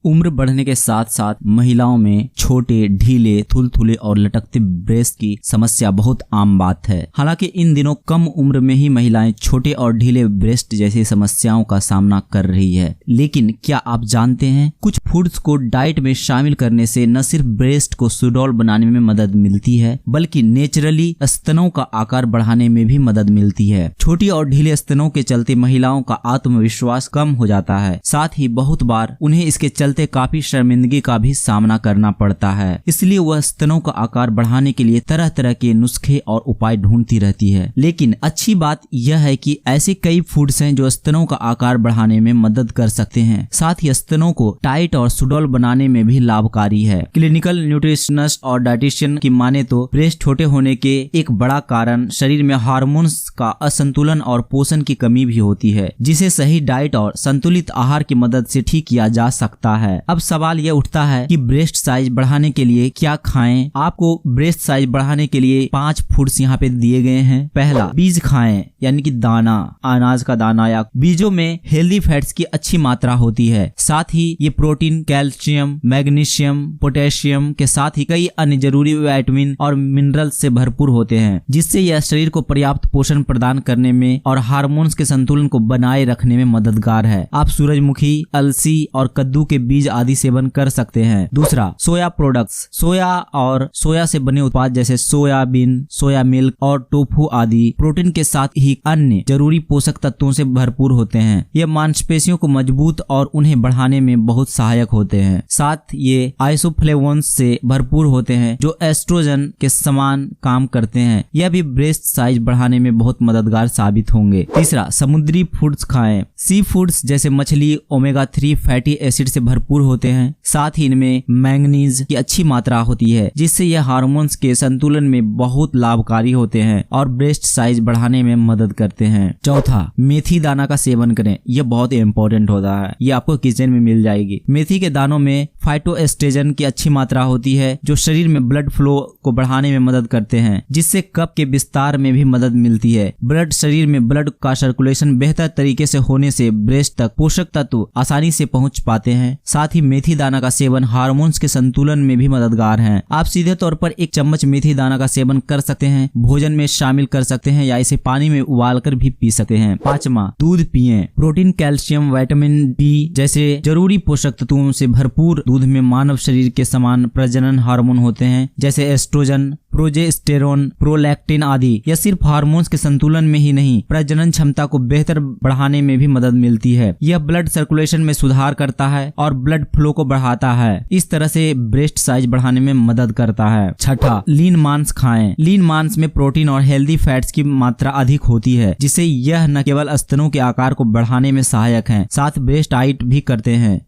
उम्र बढ़ने के साथ साथ महिलाओं में छोटे, ढीले, थुलथुले और लटकते ब्रेस्ट की समस्या बहुत आम बात है। हालांकि इन दिनों कम उम्र में ही महिलाएं छोटे और ढीले ब्रेस्ट जैसी समस्याओं का सामना कर रही है। लेकिन क्या आप जानते हैं, कुछ फूड्स को डाइट में शामिल करने से न सिर्फ ब्रेस्ट को सुडौल बनाने में मदद मिलती है, बल्कि नेचुरली स्तनों का आकार बढ़ाने में भी मदद मिलती है। छोटी और ढीले स्तनों के चलते महिलाओं का आत्मविश्वास कम हो जाता है। साथ ही बहुत बार उन्हें इसके चलते काफी शर्मिंदगी का भी सामना करना पड़ता है। इसलिए वह स्तनों का आकार बढ़ाने के लिए तरह तरह के नुस्खे और उपाय ढूंढती रहती है। लेकिन अच्छी बात यह है कि ऐसे कई फूड्स हैं जो स्तनों का आकार बढ़ाने में मदद कर सकते हैं। साथ ही स्तनों को टाइट और सुडौल बनाने में भी लाभकारी है। क्लिनिकल न्यूट्रिशनिस्ट और डाइटिशियन की माने तो ब्रेस्ट छोटे होने के एक बड़ा कारण शरीर में हार्मोन्स का असंतुलन और पोषण की कमी भी होती है, जिसे सही डाइट और संतुलित आहार की मदद से ठीक किया जा सकता है। अब सवाल यह उठता है कि ब्रेस्ट साइज बढ़ाने के लिए क्या खाएं? आपको ब्रेस्ट साइज बढ़ाने के लिए 5 फूड्स यहाँ पे दिए गए हैं। पहला, बीज खाएं, यानी कि दाना, अनाज का दाना या बीजों में हेल्दी फैट्स की अच्छी मात्रा होती है। साथ ही ये प्रोटीन, कैल्शियम, मैग्नीशियम, पोटेशियम के साथ ही कई अन्य जरूरी विटामिन और मिनरल्स से भरपूर होते हैं, जिससे यह शरीर को पर्याप्त पोषण प्रदान करने में और हार्मोन्स के संतुलन को बनाए रखने में मददगार है। आप सूरजमुखी, अलसी और कद्दू के बीज आदि सेवन कर सकते हैं। दूसरा, सोया प्रोडक्ट्स, सोया और सोया से बने उत्पाद जैसे सोयाबीन, सोया मिल्क और टोफू आदि प्रोटीन के साथ ही अन्य जरूरी पोषक तत्वों से भरपूर होते हैं। ये मांसपेशियों को मजबूत और उन्हें बढ़ाने में बहुत सहायक होते हैं। साथ ये आइसोफ्लेवोन्स से भरपूर होते हैं जो एस्ट्रोजन के समान काम करते हैं। यह भी ब्रेस्ट साइज बढ़ाने में बहुत मददगार साबित होंगे। तीसरा, समुद्री फूड्स खाएं। सी फूड्स जैसे मछली ओमेगा 3 फैटी एसिड से भरपूर होते हैं। साथ ही इनमें मैंगनीज की अच्छी मात्रा होती है, जिससे यह हार्मोन्स के संतुलन में बहुत लाभकारी होते हैं और ब्रेस्ट साइज बढ़ाने में मदद करते हैं। चौथा, मेथी दाना का सेवन करें। यह बहुत इंपॉर्टेंट होता है, ये आपको किचन में मिल जाएगी। मेथी के दानों में फाइटोएस्ट्रोजन की अच्छी मात्रा होती है, जो शरीर में ब्लड फ्लो को बढ़ाने में मदद करते हैं, जिससे कफ के विस्तार में भी मदद मिलती है। शरीर में ब्लड का सर्कुलेशन बेहतर तरीके से होने से ब्रेस्ट तक पोषक तत्व आसानी से पहुंच पाते हैं। साथ ही मेथी दाना का सेवन हार्मोन्स के संतुलन में भी मददगार है। आप सीधे तौर पर 1 चम्मच मेथी दाना का सेवन कर सकते हैं, भोजन में शामिल कर सकते हैं या इसे पानी में उबालकर भी पी सकते हैं। पांचवा, दूध पिएं। प्रोटीन, कैल्शियम, विटामिन डी जैसे जरूरी पोषक तत्वों से भरपूर दूध में मानव शरीर के समान प्रजनन हार्मोन होते हैं, जैसे एस्ट्रोजन, प्रोजेस्टेरोन, प्रोलैक्टिन आदि। यह सिर्फ हार्मोन्स के संतुलन में ही नहीं, प्रजनन क्षमता को बेहतर बढ़ाने में भी मदद मिलती है। यह ब्लड सर्कुलेशन में सुधार करता है और ब्लड फ्लो को बढ़ाता है। इस तरह से ब्रेस्ट साइज बढ़ाने में मदद करता है। छठा, लीन मांस खाएं। लीन मांस में प्रोटीन और हेल्दी फैट्स की मात्रा अधिक होती है, जिससे यह न केवल स्तनों के आकार को बढ़ाने में सहायक है, साथ ब्रेस्ट टाइट भी करते हैं।